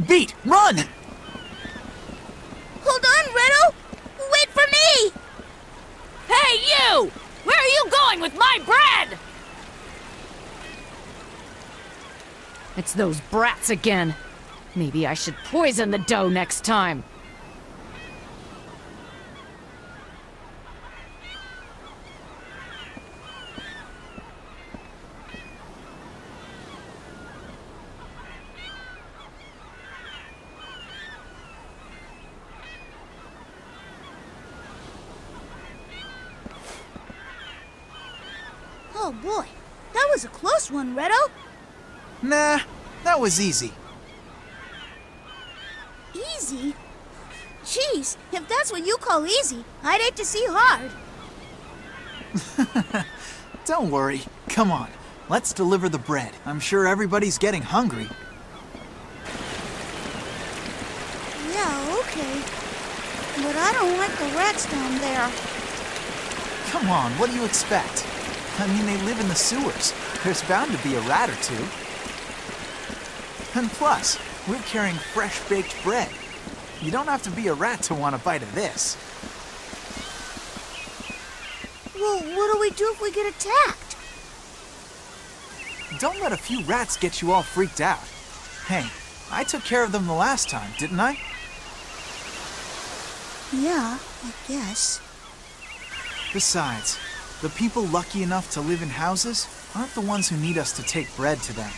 Beat, run! Hold on, Riddle! Wait for me! Hey, you! Where are you going with my bread? It's those brats again. Maybe I should poison the dough next time. Oh boy, that was a close one, Riddle. Nah, that was easy. Easy? Jeez, if that's what you call easy, I'd hate to see hard. Don't worry. Come on, let's deliver the bread. I'm sure everybody's getting hungry. Yeah, okay. But I don't like the rats down there. Come on, what do you expect? I mean, they live in the sewers. There's bound to be a rat or two. And plus, we're carrying fresh-baked bread. You don't have to be a rat to want a bite of this. Well, what do we do if we get attacked? Don't let a few rats get you all freaked out. Hey, I took care of them the last time, didn't I? Yeah, I guess. Besides, the people lucky enough to live in houses aren't the ones who need us to take bread to them.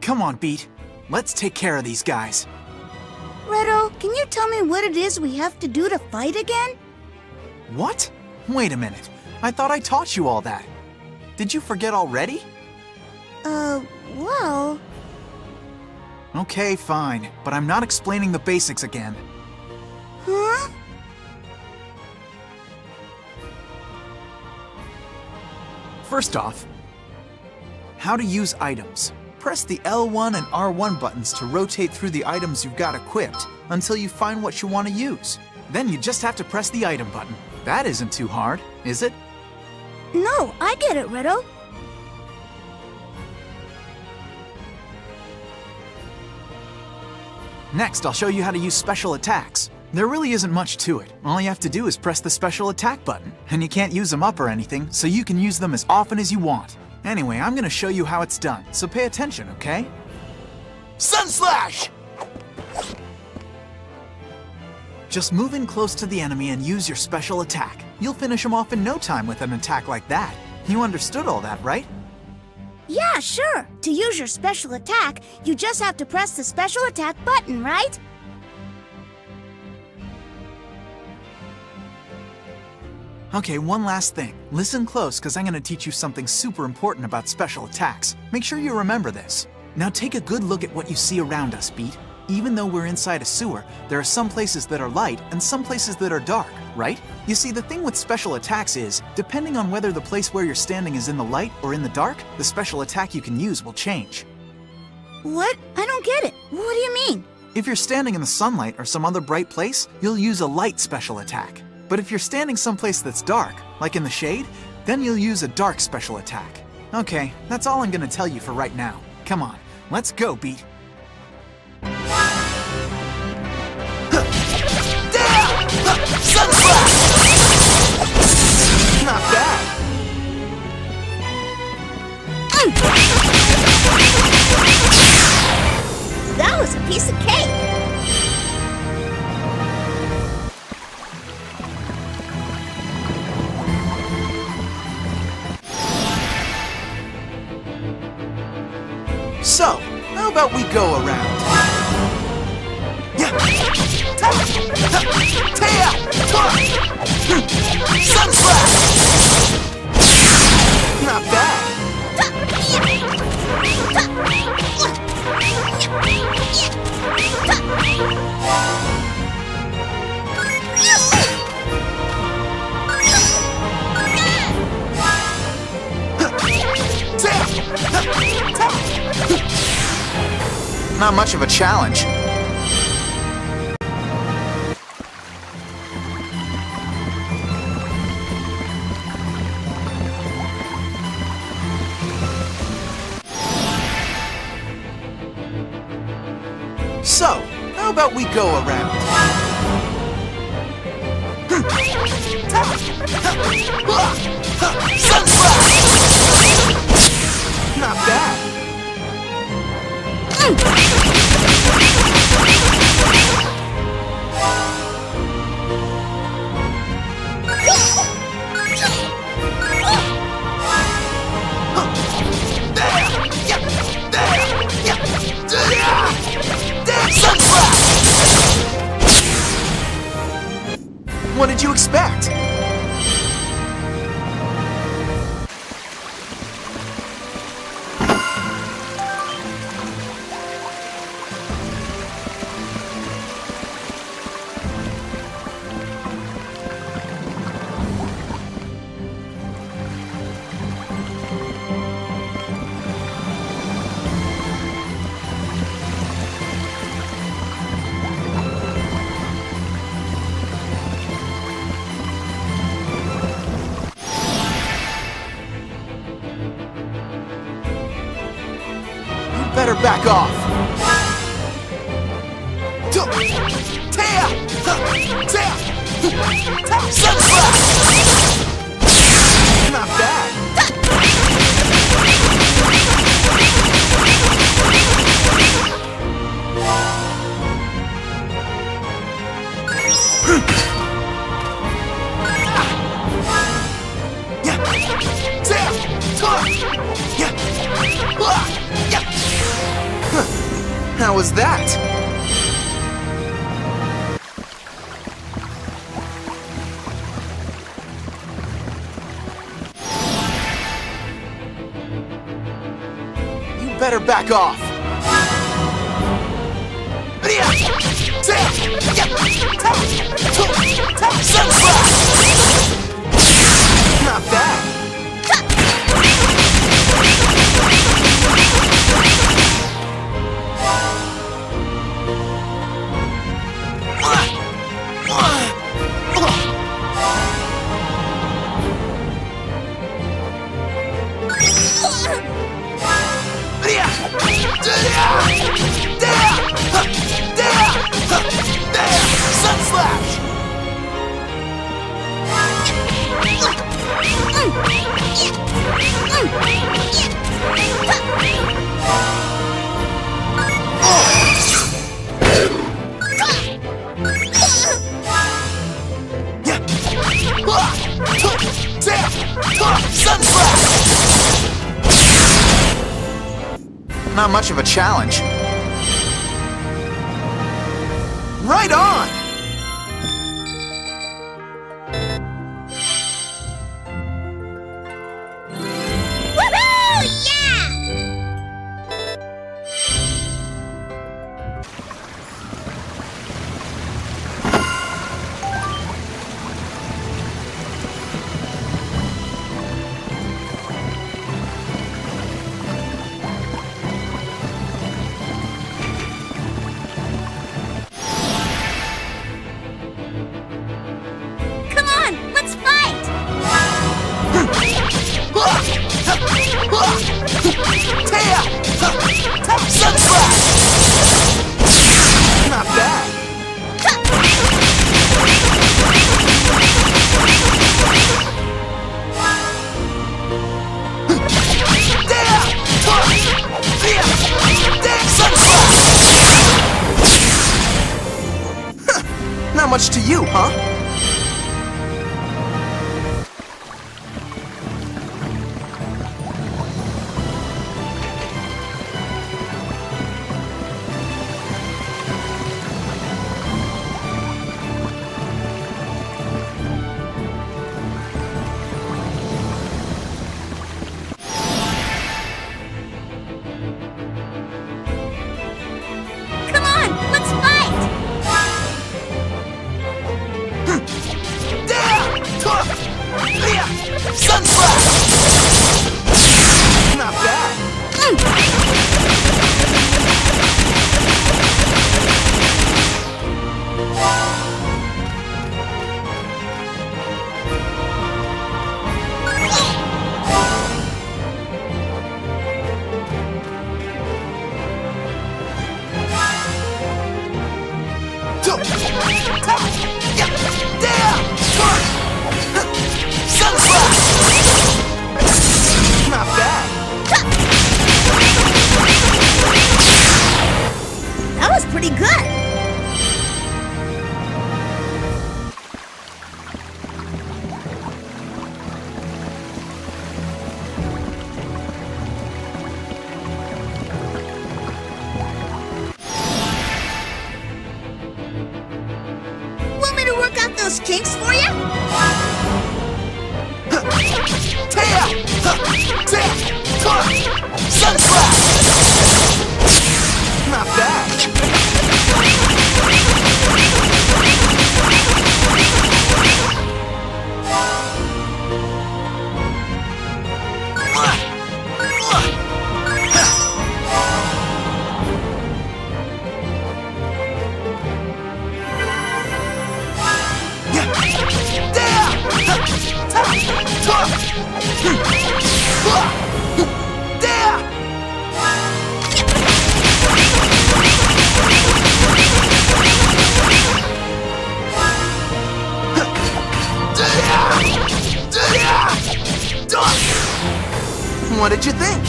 Come on, Beat. Let's take care of these guys. Riddle, can you tell me what it is we have to do to fight again? What? Wait a minute. I thought I taught you all that. Did you forget already? Well... Okay, fine. But I'm not explaining the basics again. Huh? First off, how to use items. Press the L1 and R1 buttons to rotate through the items you've got equipped until you find what you want to use. Then you just have to press the item button. That isn't too hard, is it? No, I get it, Riddle. Next, I'll show you how to use special attacks. There really isn't much to it. All you have to do is press the special attack button, and you can't use them up or anything, so you can use them as often as you want. Anyway, I'm gonna show you how it's done, so pay attention, okay? Sun Slash! Just move in close to the enemy and use your special attack. You'll finish him off in no time with an attack like that. You understood all that, right? Yeah, sure. To use your special attack, you just have to press the special attack button, right? Okay, one last thing. Listen close, because I'm going to teach you something super important about special attacks. Make sure you remember this. Now take a good look at what you see around us, Beat. Even though we're inside a sewer, there are some places that are light and some places that are dark, right? You see, the thing with special attacks is, depending on whether the place where you're standing is in the light or in the dark, the special attack you can use will change. What? I don't get it. What do you mean? If you're standing in the sunlight or some other bright place, you'll use a light special attack. But if you're standing someplace that's dark, like in the shade, then you'll use a dark special attack. Okay, that's all I'm gonna tell you for right now. Come on, let's go, Beat. Not bad. That was a piece of cake. So, how about we go around? Yeah. Sun Slash! Not bad. Not much of a challenge. So, how about we go around? Sun Slash! Not bad. What did you expect? Better back off. Sun Slash! Not bad. How was that? You better back off. Sun Slash! Not bad. Sun Slash! Sun Slash! Not much of a challenge. Right on! Not much to you, huh? Come on, let's fight! Sunflower! Not bad. Not bad. That was pretty good. Want me to work out those kinks for you? Sunflower! Not bad. What did you think?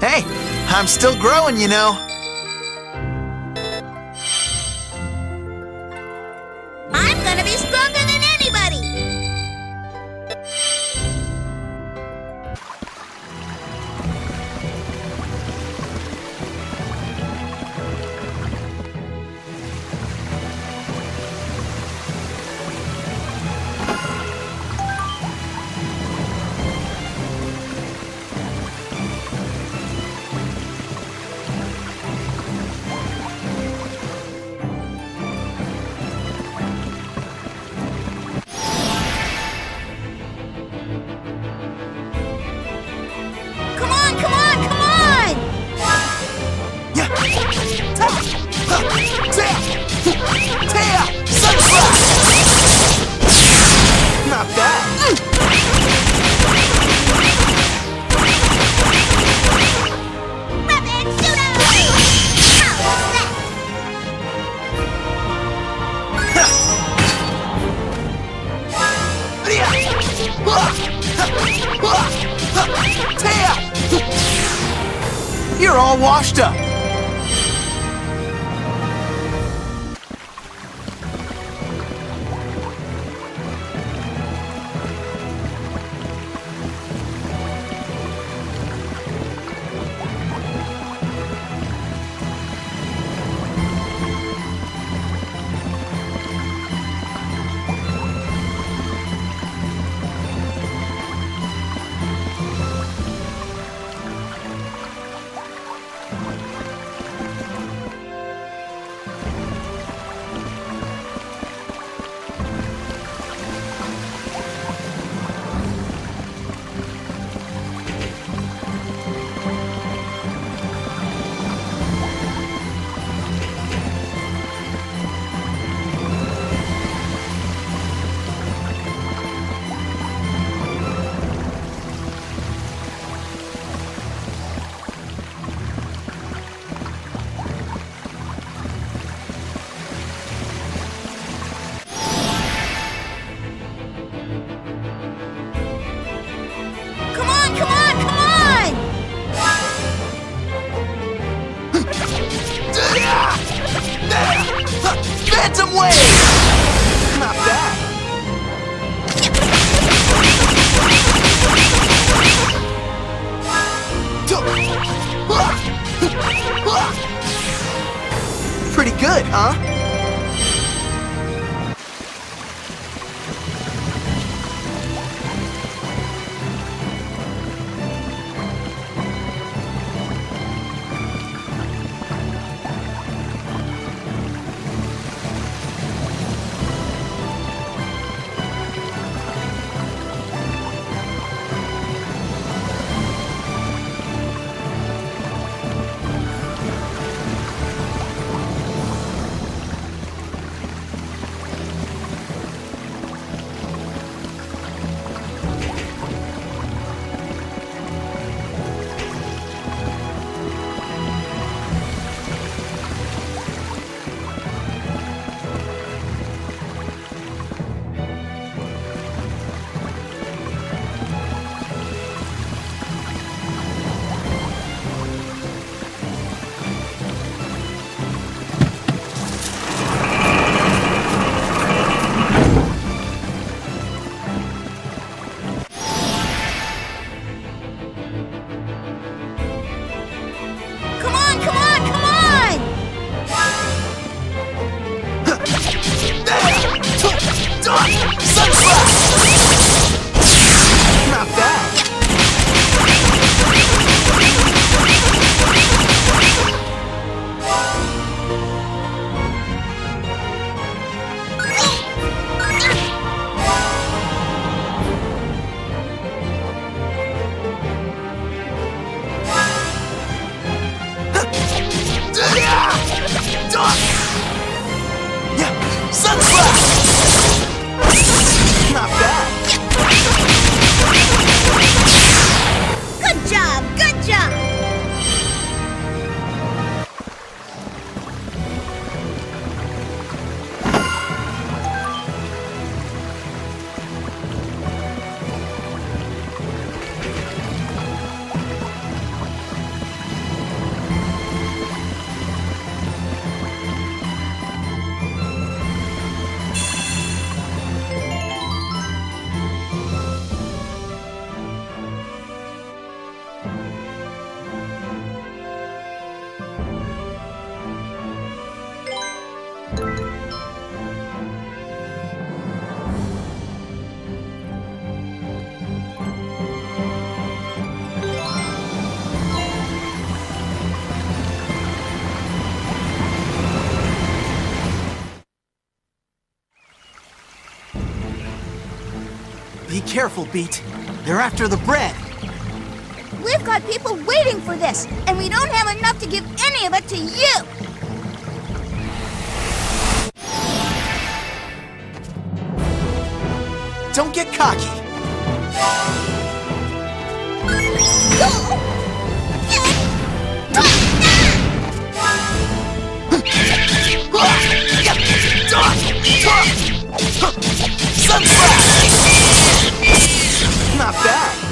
Hey, I'm still growing, you know. I'm gonna be stronger than anybody! Come on, come on, come on! Not bad. Rapid shooter! How's that? You're all washed up. Phantom Wave! Not bad. Pretty good, huh? Not bad. Not bad. Good job! Good job! Be careful, Beat. They're after the bread. We've got people waiting for this, and we don't have enough to give any of it to you! Don't get cocky. Not bad.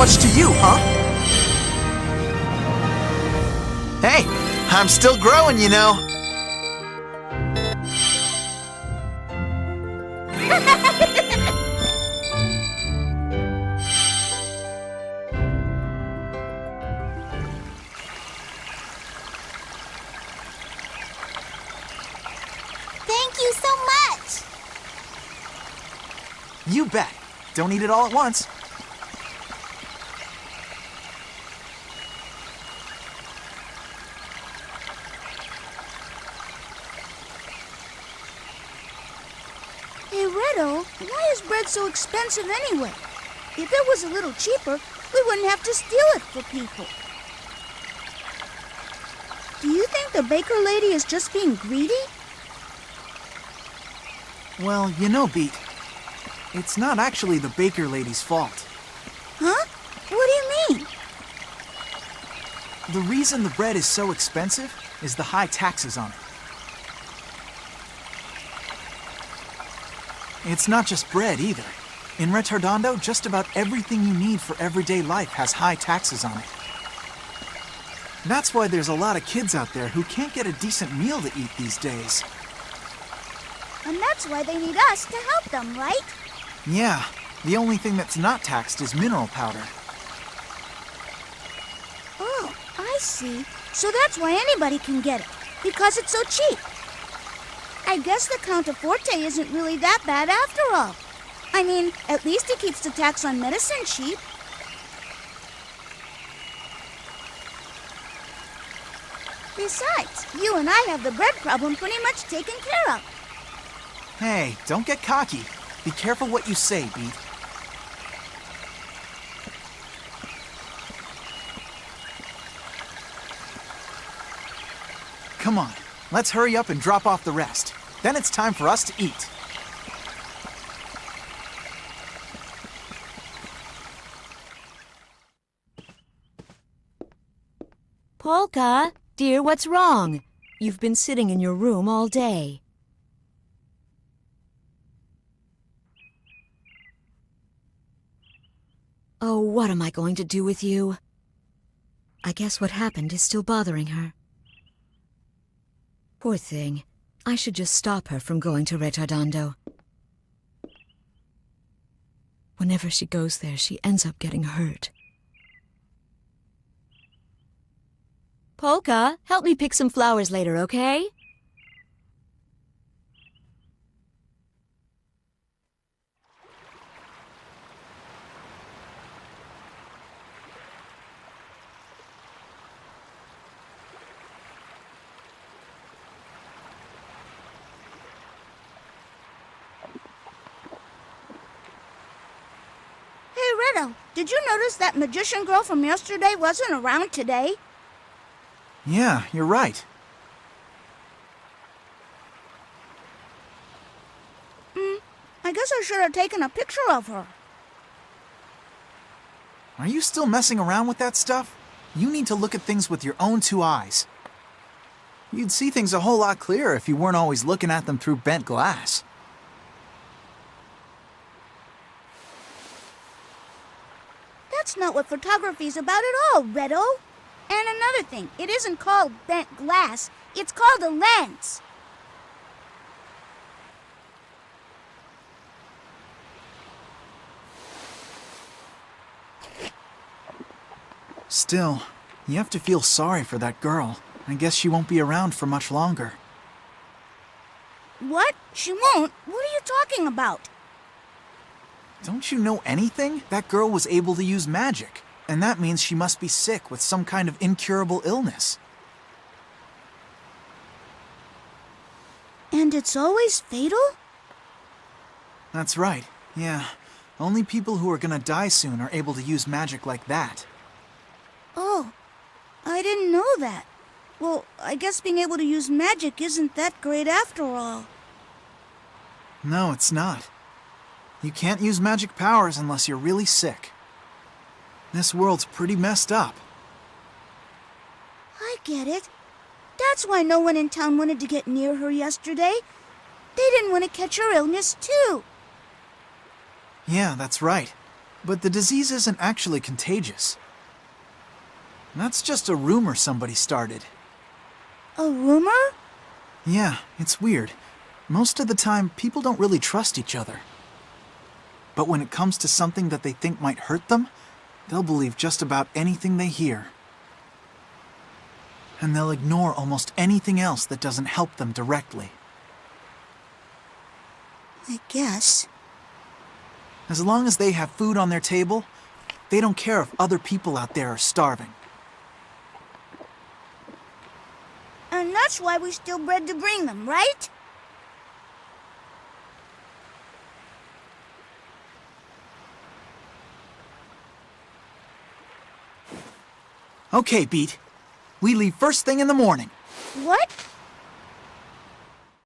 much to you, huh? Hey, I'm still growing, you know. Thank you so much. You bet. Don't eat it all at once. Hey, Redo, why is bread so expensive anyway? If it was a little cheaper, we wouldn't have to steal it for people. Do you think the baker lady is just being greedy? Well, you know, Beat, it's not actually the baker lady's fault. Huh? What do you mean? The reason the bread is so expensive is the high taxes on it. It's not just bread either. In Retardondo, just about everything you need for everyday life has high taxes on it. That's why there's a lot of kids out there who can't get a decent meal to eat these days. And that's why they need us to help them, right? Yeah, the only thing that's not taxed is mineral powder. Oh, I see. So that's why anybody can get it, because it's so cheap. I guess the Count of Forte isn't really that bad after all. I mean, at least he keeps the tax on medicine cheap. Besides, you and I have the bread problem pretty much taken care of. Hey, don't get cocky. Be careful what you say, Beat. Come on, let's hurry up and drop off the rest. Then it's time for us to eat. Polka, dear, what's wrong? You've been sitting in your room all day. Oh, what am I going to do with you? I guess what happened is still bothering her. Poor thing. I should just stop her from going to Retardondo. Whenever she goes there, she ends up getting hurt. Polka, help me pick some flowers later, okay? Hey, Redo, did you notice that magician girl from yesterday wasn't around today? Yeah, you're right. I guess I should have taken a picture of her. Are you still messing around with that stuff? You need to look at things with your own two eyes. You'd see things a whole lot clearer if you weren't always looking at them through bent glass. That's not what photography's about at all, Redo. And another thing, it isn't called bent glass, it's called a lens. Still, you have to feel sorry for that girl. I guess she won't be around for much longer. What? She won't? What are you talking about? Don't you know anything? That girl was able to use magic. And that means she must be sick with some kind of incurable illness. And it's always fatal? That's right, yeah. Only people who are gonna die soon are able to use magic like that. Oh, I didn't know that. Well, I guess being able to use magic isn't that great after all. No, it's not. You can't use magic powers unless you're really sick. This world's pretty messed up. I get it. That's why no one in town wanted to get near her yesterday. They didn't want to catch her illness, too. Yeah, that's right. But the disease isn't actually contagious. That's just a rumor somebody started. A rumor? Yeah, it's weird. Most of the time, people don't really trust each other. But when it comes to something that they think might hurt them, they'll believe just about anything they hear. And they'll ignore almost anything else that doesn't help them directly. I guess. As long as they have food on their table, they don't care if other people out there are starving. And that's why we steal bread to bring them, right? Okay, Beat. We leave first thing in the morning. What?